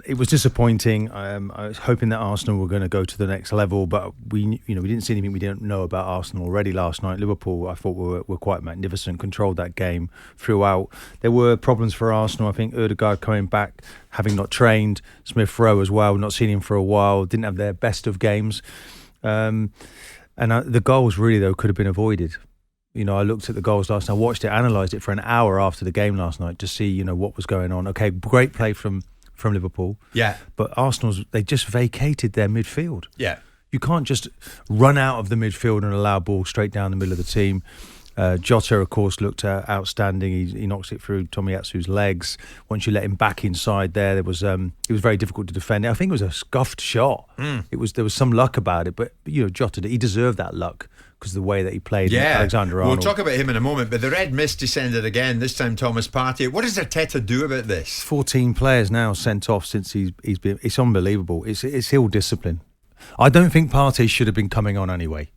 It was disappointing. I was hoping that Arsenal were going to go to the next level, but we didn't see anything we didn't know about Arsenal already last night. Liverpool, I thought, were quite magnificent, controlled that game throughout. There were problems for Arsenal. I think Ødegaard coming back, having not trained, Smith Rowe as well, not seen him for a while, didn't have their best of games. And the goals really, though, could have been avoided. I looked at the goals last night, I watched it, analysed it for an hour after the game last night to see, what was going on. Okay, great play from Liverpool. Yeah. But they just vacated their midfield. Yeah. You can't just run out of the midfield and allow ball straight down the middle of the team. Jota, of course, looked outstanding. He knocks it through Tomiyasu's legs. Once you let him back inside there, it was very difficult to defend. I think it was a scuffed shot. There was some luck about it, but Jota, he deserved that luck because of the way that he played. Alexander-Arnold. We'll talk about him in a moment, but the red mist descended again, this time Thomas Partey. What does Arteta do about this? 14 players now sent off since he's been. It's unbelievable. It's ill-discipline. I don't think Partey should have been coming on anyway.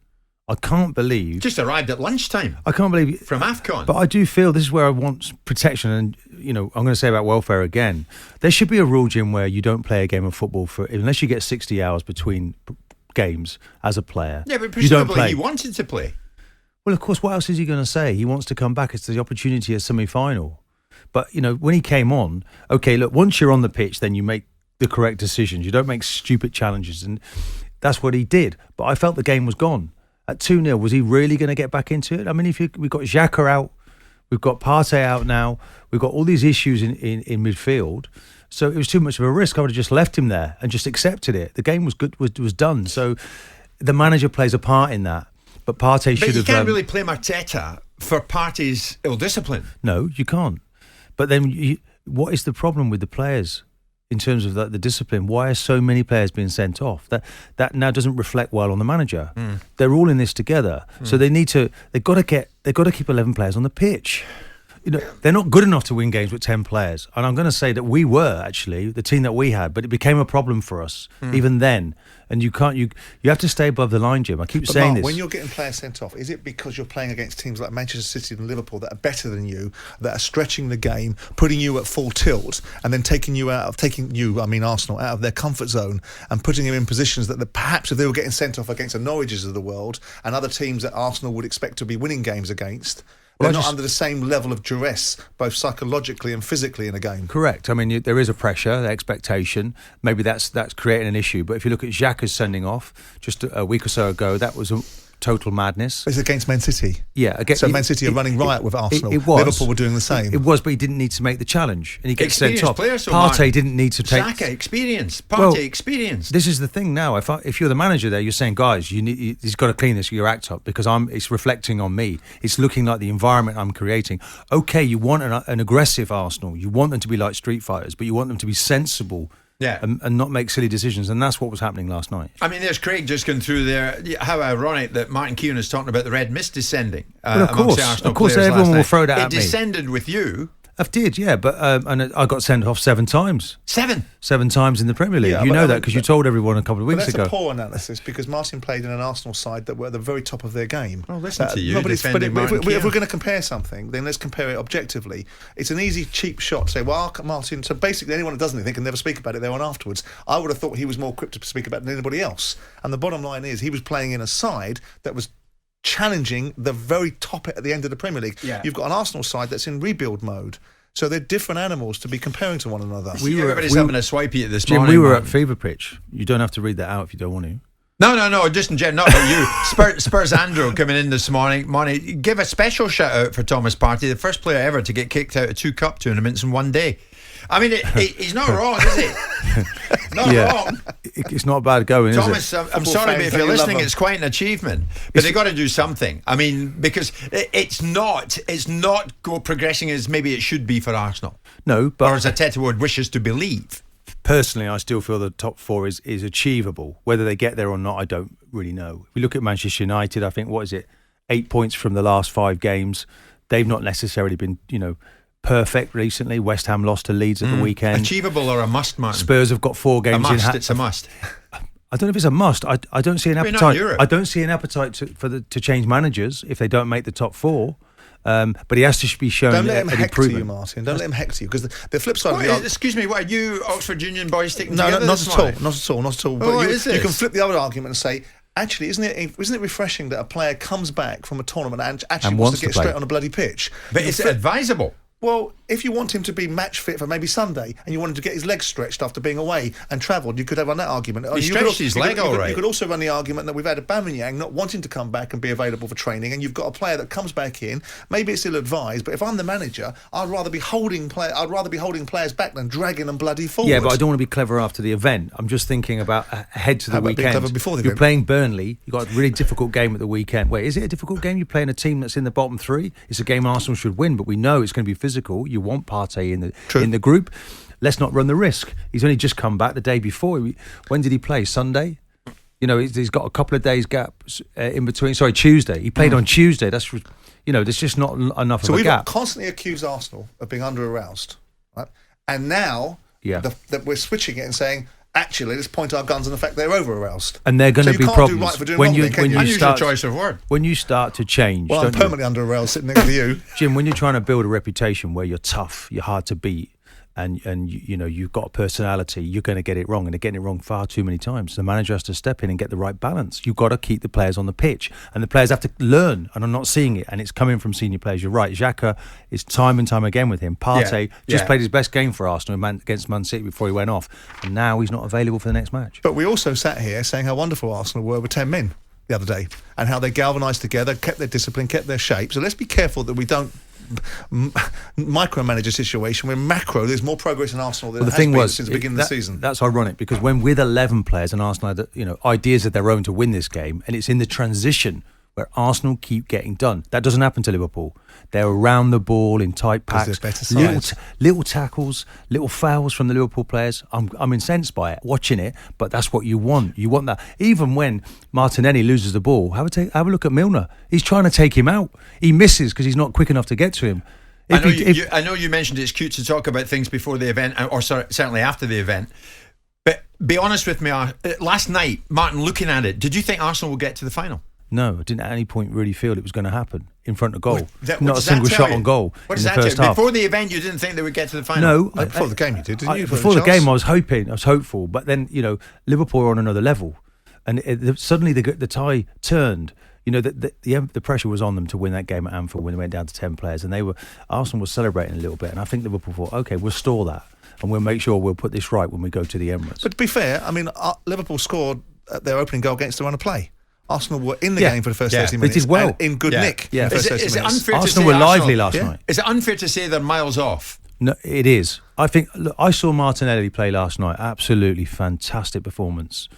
I can't believe... Just arrived at lunchtime. I can't believe... From AFCON. But I do feel this is where I want protection, and, I'm going to say about welfare again. There should be a rule, Jim, where you don't play a game of football unless you get 60 hours between games as a player. Yeah, but presumably he wanted to play. Well, of course, what else is he going to say? He wants to come back. It's the opportunity at semi-final. But, when he came on, okay, look, once you're on the pitch, then you make the correct decisions. You don't make stupid challenges, and that's what he did. But I felt the game was gone. At 2-0, was he really going to get back into it? I mean, we've got Xhaka out, we've got Partey out now, we've got all these issues in midfield. So it was too much of a risk. I would have just left him there and just accepted it. The game was good, was done. So the manager plays a part in that. But Partey should have... But you can't really blame Arteta for Partey's ill-discipline. No, you can't. But then what is the problem with the players in terms of the discipline? Why are so many players being sent off? That now doesn't reflect well on the manager. They're all in this together. So they've got to keep 11 players on the pitch. They're not good enough to win games with 10 players. And I'm going to say that we were actually the team that we had, but it became a problem for us even then. And you have to stay above the line, Jim. I keep saying Mark, this. When you're getting players sent off, is it because you're playing against teams like Manchester City and Liverpool that are better than you, that are stretching the game, putting you at full tilt, and then taking Arsenal, out of their comfort zone and putting them in positions that perhaps if they were getting sent off against the Norwiches of the world and other teams that Arsenal would expect to be winning games against, they're not under the same level of duress, both psychologically and physically in a game. Correct. I mean, there is a pressure, the expectation. Maybe that's creating an issue. But if you look at Xhaka's sending off just a week or so ago, that was a total madness. It's against Man City. Yeah. So Man City are running riot with Arsenal. It was. Liverpool were doing the same. It was, but he didn't need to make the challenge. And he gets sent off. Players, Partey didn't need to take... Xhaka, experience. Partey, experience. This is the thing now. If you're the manager there, you're saying, guys, he's got to clean your act up because it's reflecting on me. It's looking like the environment I'm creating. Okay, you want an aggressive Arsenal. You want them to be like street fighters, but you want them to be sensible. Yeah. And not make silly decisions, and that's what was happening last night. I mean, there's Craig just going through there. How ironic that Martin Keown is talking about the red mist descending amongst the Arsenal of course, players everyone last will night. throw that at me. It descended with you. I did, yeah, but and I got sent off 7 times. 7 times in the Premier League. Yeah, you know that because you told everyone a couple of weeks that's ago. That's a poor analysis because Martin played in an Arsenal side that were at the very top of their game. Oh, listen to you. No, but if we're Keown. going to compare something, then let's compare it objectively. It's an easy, cheap shot to say, well, Martin. So basically, anyone who does anything can never speak about it. They're on afterwards. I would have thought he was more equipped to speak about it than anybody else. And the bottom line is, he was playing in a side that was challenging the very top at the end of the Premier League. Yeah. You've got an Arsenal side that's in rebuild mode. So they're different animals to be comparing to one another. Everybody's having a swipey at this Jim, morning. we were at fever pitch. You don't have to read that out if you don't want to. No, just in general, not about you. Spurs Andrew coming in this morning. Give a special shout out for Thomas Partey, the first player ever to get kicked out of 2 cup tournaments in one day. I mean, he's not wrong, is he? Not wrong. It's not bad going, Thomas, is it? I'm sorry, but if you're listening, it's quite an achievement. But they've got to do something. I mean, because it's not progressing as maybe it should be for Arsenal. No, but... Or as Arteta would wish us to believe. Personally, I still feel the top 4 is achievable. Whether they get there or not, I don't really know. If we look at Manchester United, I think, 8 points from the last 5 games. They've not necessarily been, perfect recently. West Ham lost to Leeds at the weekend. Achievable or a must, Martin? Spurs have got 4 games It's a must. I don't know if it's a must. I don't see an appetite. I don't see an appetite to change managers if they don't make the top 4. But he has to be shown Don't let him an hector you, improvement. Martin. Don't let him hector you, because the flip side of the argument... Excuse me, what are you Oxford Union boys sticking No, together not this at all. morning? Not at all. Not at all. Oh, But what is you this? can flip the other argument and say, actually, isn't it refreshing that a player comes back from a tournament and actually And wants wants to get to play. straight on a bloody pitch? But You is flip- it advisable? Well, if you want him to be match fit for maybe Sunday and you want him to get his legs stretched after being away and travelled, you could have run that argument. He stretched his leg all right. You could also run the argument that we've had Aubameyang not wanting to come back and be available for training, and you've got a player that comes back in. Maybe it's ill-advised, but if I'm the manager, I'd rather be holding players back than dragging them bloody forward. Yeah, but I don't want to be clever after the event. I'm just thinking about ahead to the How about being weekend. clever before the You're event? playing Burnley. You've got a really difficult game at the weekend. Wait, is it a difficult game? You're playing a team that's in the bottom three. It's a game Arsenal should win, but we know it's going to be physical. You want Partey in the group. Let's not run the risk. He's only just come back the day before. When did he play? Sunday? You know, he's got a couple of days gaps in between. Sorry, Tuesday. He played on Tuesday. That's, there's just not enough So of a we've gap. constantly accused Arsenal of being under-aroused, right? And now that we're switching it and saying, actually, let's point our guns on the fact they're over-aroused. And they're going to you be can't problems do right for doing when wrong you then, can when you? you Unusual start choice of word. when you start to change. Well, I'm don't you? permanently under-aroused sitting next to you. Jim, when you're trying to build a reputation where you're tough, you're hard to beat, and you've got a personality, you're going to get it wrong, and they're getting it wrong far too many times. The manager has to step in and get the right balance. You've got to keep the players on the pitch, and the players have to learn. And I'm not seeing it, and it's coming from senior players. You're right, Xhaka is time and time again with him. Partey just played his best game for Arsenal against Man City before he went off, and now he's not available for the next match. But we also sat here saying how wonderful Arsenal were with 10 men the other day, and how they galvanised together, kept their discipline, kept their shape. So let's be careful that we don't micromanage a situation where macro there's more progress in Arsenal than there has been since the beginning of the season. That's ironic, because when with 11 players and Arsenal had ideas of their own to win this game, and it's in the transition where Arsenal keep getting done. That doesn't happen to Liverpool. They're around the ball in tight packs, they're better sides. little tackles, little fouls from the Liverpool players. I'm incensed by it, watching it, but that's what you want. You want that. Even when Martinelli loses the ball, have a look at Milner. He's trying to take him out. He misses because he's not quick enough to get to him. I know you mentioned it's cute to talk about things before the event, or certainly after the event. But be honest with me, last night, Martin, looking at it, did you think Arsenal would get to the final? No, I didn't at any point really feel it was going to happen in front of goal. What Not a does single that tell shot you? on goal What in does the that first tell you? half. Before the event, you didn't think they would get to the final? No, Before the game you did, didn't you? Before the game, I was hopeful. But then, Liverpool are on another level. And suddenly the tie turned. The pressure was on them to win that game at Anfield when they went down to 10 players. And Arsenal was celebrating a little bit. And I think Liverpool thought, OK, we'll stall that. And we'll make sure we'll put this right when we go to the Emirates. But to be fair, I mean, Liverpool scored their opening goal against the run of play. Arsenal were in the game for the first 30 minutes. They did well. And in good nick. Yeah. In the first 30 Is it minutes. unfair to Arsenal say were lively last night. Is it unfair to say they're miles off? No, it is. I think. Look, I saw Martinelli play last night. Absolutely fantastic performance.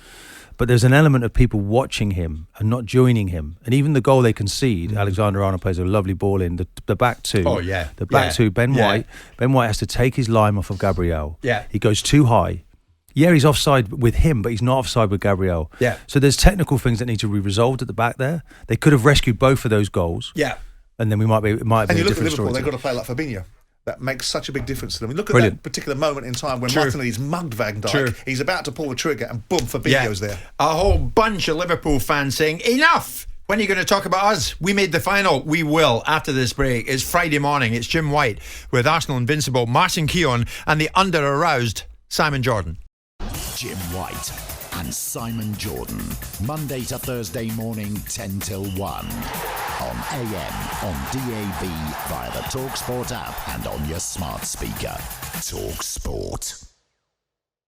But there's an element of people watching him and not joining him. And even the goal they concede, Alexander-Arnold plays a lovely ball in. The back two. Oh, yeah. The back two, Ben White. Ben White has to take his line off of Gabriel. Yeah. He goes too high. Yeah, he's offside with him, but he's not offside with Gabriel. Yeah. So there's technical things that need to be resolved at the back there. They could have rescued both of those goals. Yeah. And then it might be And a you look at different Liverpool, story. they've got to play like Fabinho. That makes such a big difference to them. Look at Brilliant. that particular moment in time when True. Martinelli's mugged Van Dijk. True. He's about to pull the trigger and boom, Fabinho's there. A whole bunch of Liverpool fans saying, enough! When are you going to talk about us? We made the final. We will after this break. It's Friday morning. It's Jim White with Arsenal Invincible Martin Keown and the under-aroused Simon Jordan. Jim White and Simon Jordan. Monday to Thursday morning, 10 till 1. On AM, on DAB, via the talkSPORT app and on your smart speaker. talkSPORT.